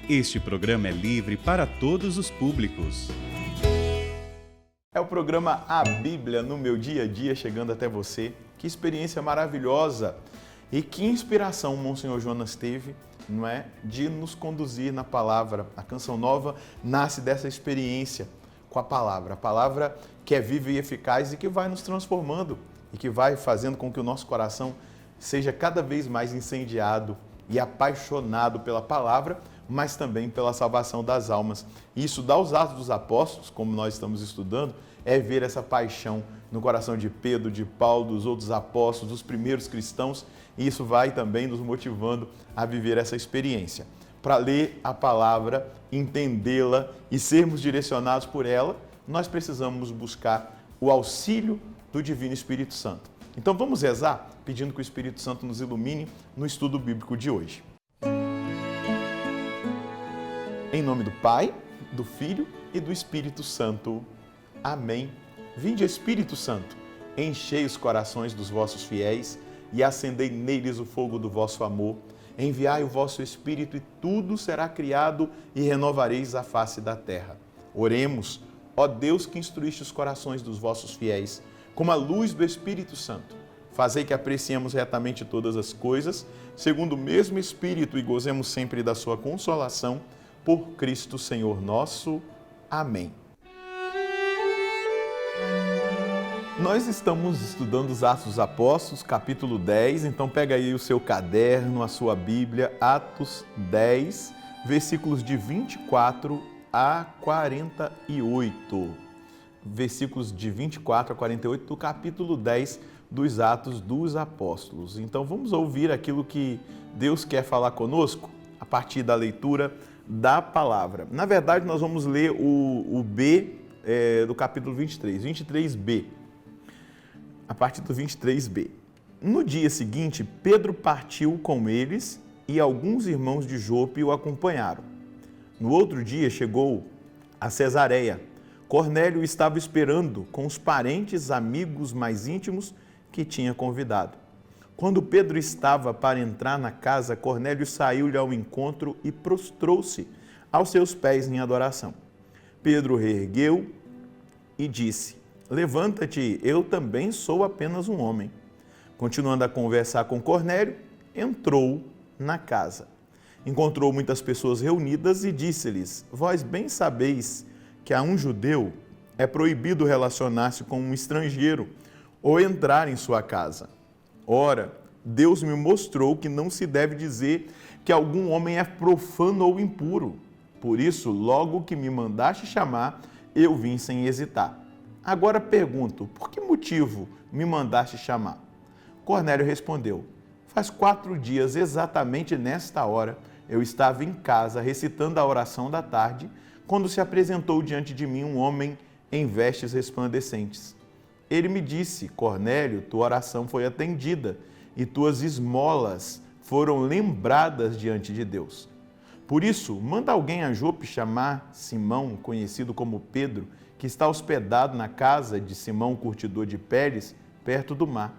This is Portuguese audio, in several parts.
Este programa é livre para todos os públicos. É o programa A Bíblia no meu dia a dia, chegando até você. Que experiência maravilhosa e que inspiração o Monsenhor Jonas teve, não é? De nos conduzir na palavra. A Canção Nova nasce dessa experiência com a palavra que é viva e eficaz e que vai nos transformando e que vai fazendo com que o nosso coração seja cada vez mais incendiado e apaixonado pela palavra, mas também pela salvação das almas. E isso dá os Atos dos Apóstolos, como nós estamos estudando, é ver essa paixão no coração de Pedro, de Paulo, dos outros apóstolos, dos primeiros cristãos, e isso vai também nos motivando a viver essa experiência. Para ler a palavra, entendê-la e sermos direcionados por ela, nós precisamos buscar o auxílio do Divino Espírito Santo. Então vamos rezar, pedindo que o Espírito Santo nos ilumine no estudo bíblico de hoje. Em nome do Pai, do Filho e do Espírito Santo. Amém. Vinde, Espírito Santo, enchei os corações dos vossos fiéis e acendei neles o fogo do vosso amor. Enviai o vosso Espírito e tudo será criado e renovareis a face da terra. Oremos, ó Deus que instruíste os corações dos vossos fiéis, com a luz do Espírito Santo. Fazei que apreciemos retamente todas as coisas, segundo o mesmo Espírito, e gozemos sempre da sua consolação, por Cristo Senhor nosso. Amém. Nós estamos estudando os Atos dos Apóstolos, capítulo 10, então pega aí o seu caderno, a sua Bíblia, Atos 10, versículos de 24 a 48. Versículos de 24 a 48 do capítulo 10 dos Atos dos Apóstolos. Então vamos ouvir aquilo que Deus quer falar conosco a partir da leitura da palavra. Na verdade, nós vamos ler o B do capítulo 23, 23b, a partir do 23b. No dia seguinte, Pedro partiu com eles e alguns irmãos de Jope o acompanharam. No outro dia, chegou a Cesareia. Cornélio estava esperando com os parentes, amigos mais íntimos que tinha convidado. Quando Pedro estava para entrar na casa, Cornélio saiu-lhe ao encontro e prostrou-se aos seus pés em adoração. Pedro reergueu e disse: levanta-te, eu também sou apenas um homem. Continuando a conversar com Cornélio, entrou na casa. Encontrou muitas pessoas reunidas e disse-lhes: vós bem sabeis que a um judeu é proibido relacionar-se com um estrangeiro ou entrar em sua casa. Ora, Deus me mostrou que não se deve dizer que algum homem é profano ou impuro. Por isso, logo que me mandaste chamar, eu vim sem hesitar. Agora pergunto, por que motivo me mandaste chamar? Cornélio respondeu: faz 4 dias, exatamente nesta hora, eu estava em casa recitando a oração da tarde, quando se apresentou diante de mim um homem em vestes resplandecentes. Ele me disse: Cornélio, tua oração foi atendida e tuas esmolas foram lembradas diante de Deus. Por isso, manda alguém a Jope chamar Simão, conhecido como Pedro, que está hospedado na casa de Simão, curtidor de peles, perto do mar.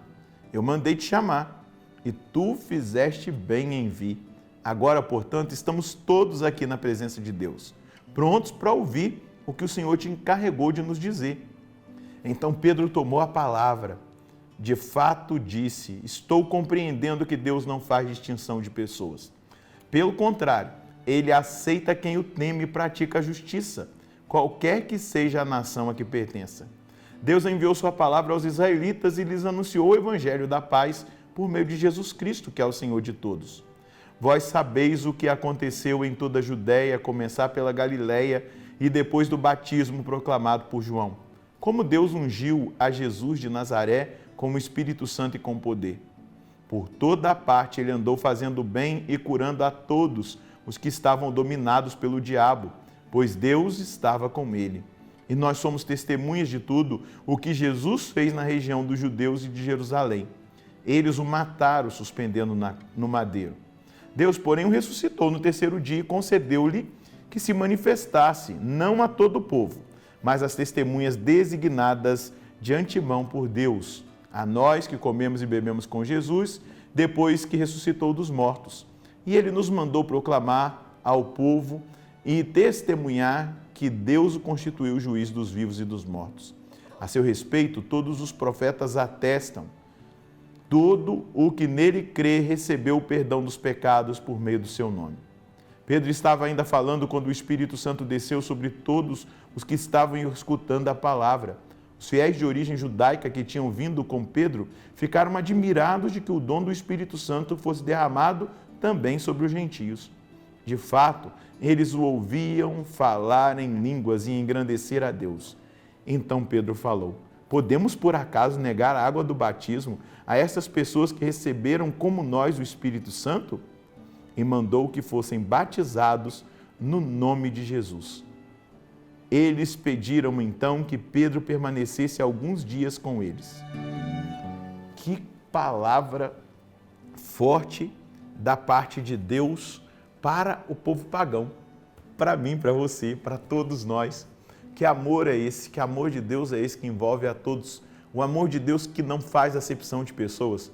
Eu mandei te chamar e tu fizeste bem em vir. Agora, portanto, estamos todos aqui na presença de Deus, prontos para ouvir o que o Senhor te encarregou de nos dizer. Então Pedro tomou a palavra. De fato disse: estou compreendendo que Deus não faz distinção de pessoas. Pelo contrário, ele aceita quem o teme e pratica a justiça, qualquer que seja a nação a que pertença. Deus enviou sua palavra aos israelitas e lhes anunciou o evangelho da paz por meio de Jesus Cristo, que é o Senhor de todos. Vós sabeis o que aconteceu em toda a Judéia, a começar pela Galileia e depois do batismo proclamado por João. Como Deus ungiu a Jesus de Nazaré com o Espírito Santo e com poder. Por toda a parte ele andou fazendo bem e curando a todos os que estavam dominados pelo diabo, pois Deus estava com ele. E nós somos testemunhas de tudo o que Jesus fez na região dos judeus e de Jerusalém. Eles o mataram, suspendendo no madeiro. Deus, porém, o ressuscitou no 3º dia e concedeu-lhe que se manifestasse, não a todo o povo, mas às testemunhas designadas de antemão por Deus, a nós que comemos e bebemos com Jesus, depois que ressuscitou dos mortos. E ele nos mandou proclamar ao povo e testemunhar que Deus o constituiu juiz dos vivos e dos mortos. A seu respeito, todos os profetas atestam: todo o que nele crê recebeu o perdão dos pecados por meio do seu nome. Pedro estava ainda falando quando o Espírito Santo desceu sobre todos os que estavam escutando a palavra. Os fiéis de origem judaica que tinham vindo com Pedro ficaram admirados de que o dom do Espírito Santo fosse derramado também sobre os gentios. De fato, eles o ouviam falar em línguas e engrandecer a Deus. Então Pedro falou: podemos por acaso negar a água do batismo a estas pessoas que receberam como nós o Espírito Santo? E mandou que fossem batizados no nome de Jesus. Eles pediram então que Pedro permanecesse alguns dias com eles. Que palavra forte da parte de Deus para o povo pagão, para mim, para você, para todos nós. Que amor é esse? Que amor de Deus é esse que envolve a todos? O amor de Deus que não faz acepção de pessoas.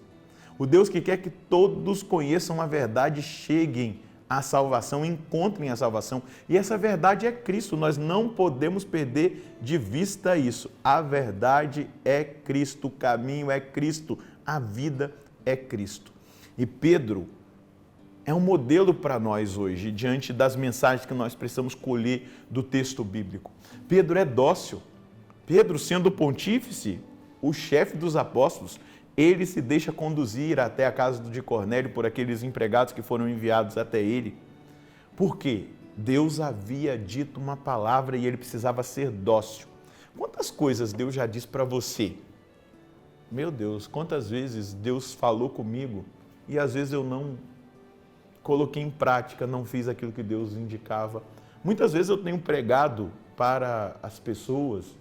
O Deus que quer que todos conheçam a verdade, cheguem à salvação, encontrem a salvação. E essa verdade é Cristo, nós não podemos perder de vista isso. A verdade é Cristo, o caminho é Cristo, a vida é Cristo. E Pedro é um modelo para nós hoje, diante das mensagens que nós precisamos colher do texto bíblico. Pedro é dócil. Pedro, sendo pontífice, o chefe dos apóstolos, ele se deixa conduzir até a casa de Cornélio por aqueles empregados que foram enviados até ele. Por quê? Deus havia dito uma palavra e ele precisava ser dócil. Quantas coisas Deus já disse para você? Meu Deus, quantas vezes Deus falou comigo e às vezes eu não coloquei em prática, não fiz aquilo que Deus indicava. Muitas vezes eu tenho pregado para as pessoas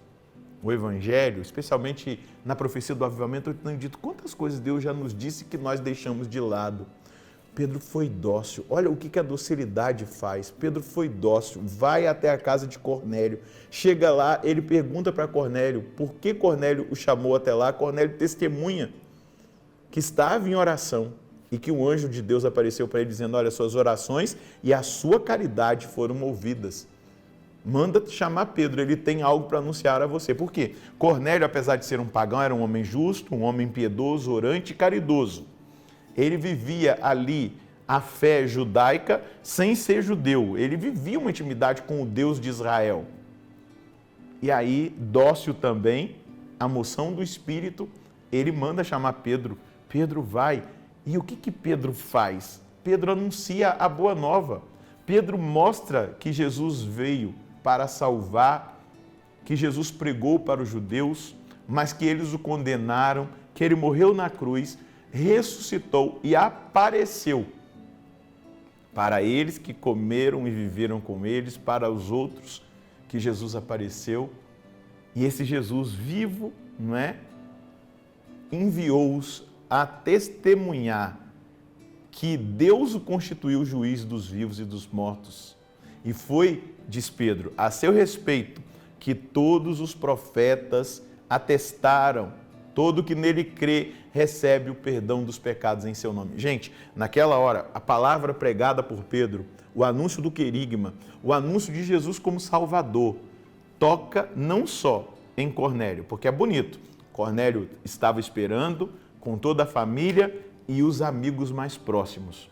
o Evangelho, especialmente na profecia do avivamento, eu tenho dito quantas coisas Deus já nos disse que nós deixamos de lado. Pedro foi dócil. Olha o que a docilidade faz. Pedro foi dócil, vai até a casa de Cornélio. Chega lá, ele pergunta para Cornélio por que Cornélio o chamou até lá. Cornélio testemunha que estava em oração e que um anjo de Deus apareceu para ele dizendo: olha, suas orações e a sua caridade foram ouvidas. Manda chamar Pedro, ele tem algo para anunciar a você. Por quê? Cornélio, apesar de ser um pagão, era um homem justo, um homem piedoso, orante e caridoso. Ele vivia ali a fé judaica sem ser judeu. Ele vivia uma intimidade com o Deus de Israel. E aí, dócil também, a moção do Espírito, ele manda chamar Pedro. Pedro vai. E o que Pedro faz? Pedro anuncia a boa nova. Pedro mostra que Jesus veio para salvar, que Jesus pregou para os judeus, mas que eles o condenaram, que ele morreu na cruz, ressuscitou e apareceu para eles que comeram e viveram com eles, para os outros que Jesus apareceu. E esse Jesus vivo, não é? Enviou-os a testemunhar que Deus o constituiu juiz dos vivos e dos mortos. E foi, diz Pedro, a seu respeito, que todos os profetas atestaram: todo que nele crê recebe o perdão dos pecados em seu nome. Gente, naquela hora, a palavra pregada por Pedro, o anúncio do querigma, o anúncio de Jesus como Salvador, toca não só em Cornélio, porque é bonito. Cornélio estava esperando com toda a família e os amigos mais próximos.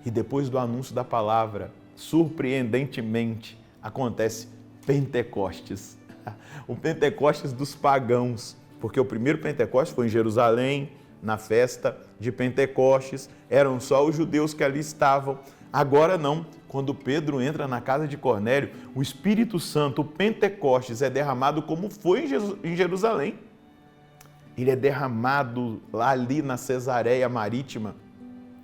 E depois do anúncio da palavra, surpreendentemente, acontece Pentecostes. O Pentecostes dos pagãos, porque o primeiro Pentecostes foi em Jerusalém, na festa de Pentecostes, eram só os judeus que ali estavam. Agora não, quando Pedro entra na casa de Cornélio, o Espírito Santo, o Pentecostes, é derramado como foi em Jerusalém. Ele é derramado lá ali na Cesareia Marítima,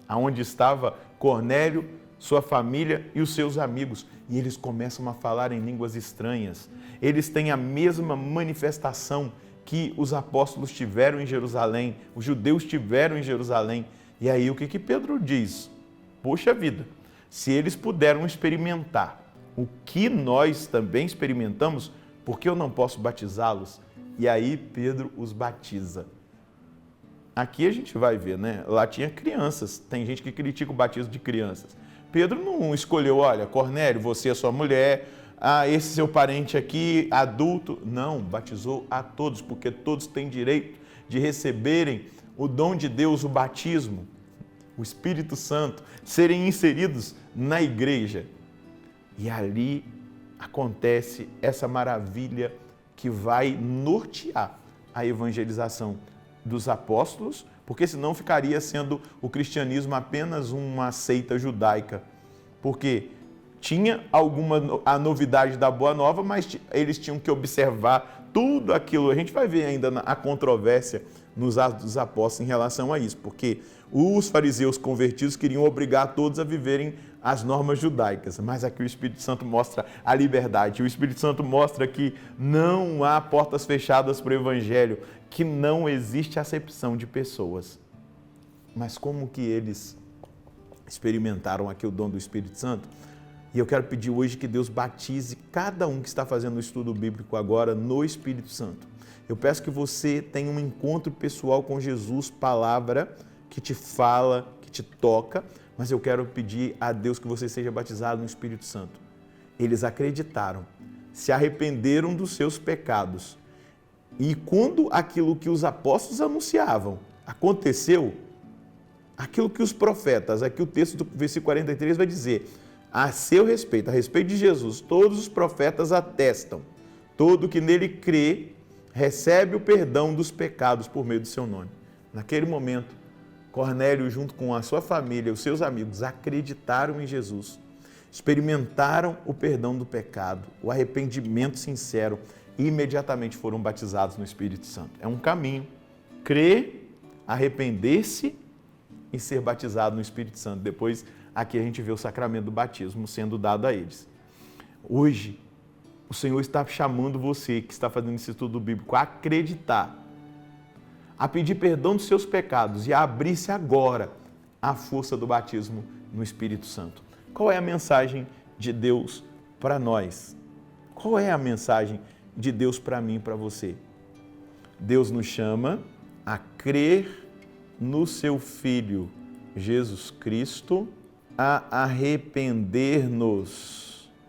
onde estava Cornélio, sua família e os seus amigos. E eles começam a falar em línguas estranhas. Eles têm a mesma manifestação que os apóstolos tiveram em Jerusalém, os judeus tiveram em Jerusalém. E aí o que Pedro diz? Poxa vida, se eles puderam experimentar o que nós também experimentamos, por que eu não posso batizá-los? E aí Pedro os batiza. Aqui a gente vai ver, né? Lá tinha crianças, tem gente que critica o batismo de crianças. Pedro não escolheu, olha, Cornélio, você é sua mulher, esse seu parente aqui, adulto. Não, batizou a todos, porque todos têm direito de receberem o dom de Deus, o batismo, o Espírito Santo, serem inseridos na igreja. E ali acontece essa maravilha que vai nortear a evangelização dos apóstolos, porque senão ficaria sendo o cristianismo apenas uma seita judaica, porque tinha a novidade da Boa Nova, mas eles tinham que observar tudo aquilo. A gente vai ver ainda a controvérsia nos Atos dos Apóstolos em relação a isso, porque os fariseus convertidos queriam obrigar todos a viverem as normas judaicas, mas aqui o Espírito Santo mostra a liberdade, o Espírito Santo mostra que não há portas fechadas para o Evangelho, que não existe acepção de pessoas. Mas como que eles experimentaram aqui o dom do Espírito Santo? E eu quero pedir hoje que Deus batize cada um que está fazendo o estudo bíblico agora no Espírito Santo. Eu peço que você tenha um encontro pessoal com Jesus, palavra que te fala, que te toca, mas eu quero pedir a Deus que você seja batizado no Espírito Santo. Eles acreditaram, se arrependeram dos seus pecados. E quando aquilo que os apóstolos anunciavam aconteceu, aquilo que os profetas, aqui o texto do versículo 43 vai dizer, a seu respeito, a respeito de Jesus, todos os profetas atestam, todo que nele crê recebe o perdão dos pecados por meio do seu nome. Naquele momento, Cornélio, junto com a sua família, os seus amigos, acreditaram em Jesus, experimentaram o perdão do pecado, o arrependimento sincero e imediatamente foram batizados no Espírito Santo. É um caminho, crer, arrepender-se e ser batizado no Espírito Santo. Depois, aqui a gente vê o sacramento do batismo sendo dado a eles. Hoje, o Senhor está chamando você que está fazendo esse estudo bíblico a acreditar, a pedir perdão dos seus pecados e a abrir-se agora à força do batismo no Espírito Santo. Qual é a mensagem de Deus para nós? Qual é a mensagem de Deus para mim e para você? Deus nos chama a crer no seu Filho, Jesus Cristo, a arrepender-nos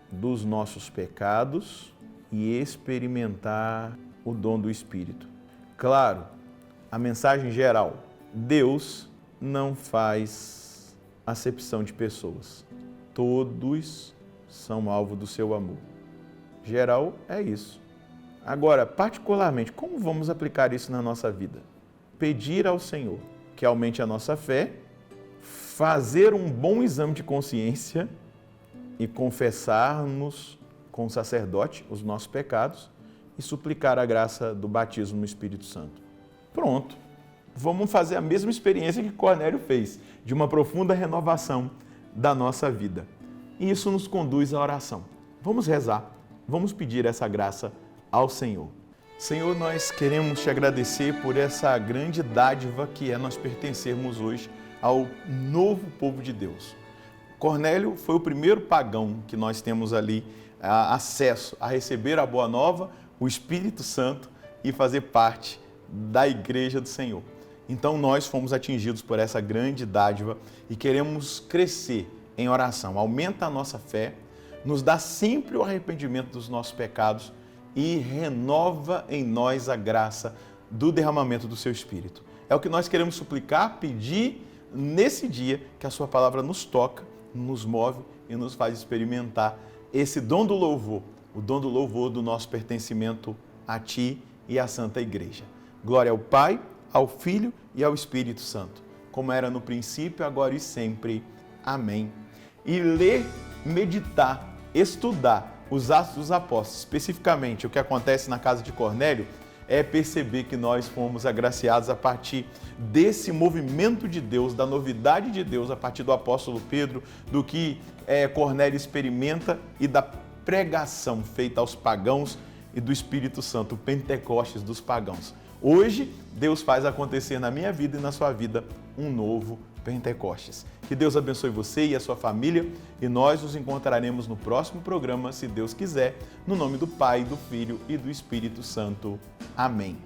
dos nossos pecados e experimentar o dom do Espírito. Claro, a mensagem geral, Deus não faz acepção de pessoas. Todos são alvo do seu amor. Geral é isso. Agora, particularmente, como vamos aplicar isso na nossa vida? Pedir ao Senhor que aumente a nossa fé, fazer um bom exame de consciência e confessar-nos com o sacerdote os nossos pecados e suplicar a graça do batismo no Espírito Santo. Pronto, vamos fazer a mesma experiência que Cornélio fez, de uma profunda renovação da nossa vida. E isso nos conduz à oração. Vamos rezar, vamos pedir essa graça ao Senhor. Senhor, nós queremos te agradecer por essa grande dádiva que é nós pertencermos hoje ao novo povo de Deus. Cornélio foi o primeiro pagão que nós temos ali acesso a receber a Boa Nova, o Espírito Santo e fazer parte da Igreja do Senhor. Então nós fomos atingidos por essa grande dádiva e queremos crescer em oração. Aumenta a nossa fé, nos dá sempre o arrependimento dos nossos pecados e renova em nós a graça do derramamento do seu Espírito. É o que nós queremos suplicar, pedir nesse dia que a sua palavra nos toca, nos move e nos faz experimentar esse dom do louvor, o dom do louvor do nosso pertencimento a Ti e à Santa Igreja. Glória ao Pai, ao Filho e ao Espírito Santo, como era no princípio, agora e sempre. Amém. E ler, meditar, estudar os Atos dos Apóstolos, especificamente o que acontece na casa de Cornélio, é perceber que nós fomos agraciados a partir desse movimento de Deus, da novidade de Deus, a partir do apóstolo Pedro, do que Cornélio experimenta e da pregação feita aos pagãos e do Espírito Santo, o Pentecostes dos pagãos. Hoje, Deus faz acontecer na minha vida e na sua vida um novo Pentecostes. Que Deus abençoe você e a sua família e nós nos encontraremos no próximo programa, se Deus quiser, no nome do Pai, do Filho e do Espírito Santo. Amém.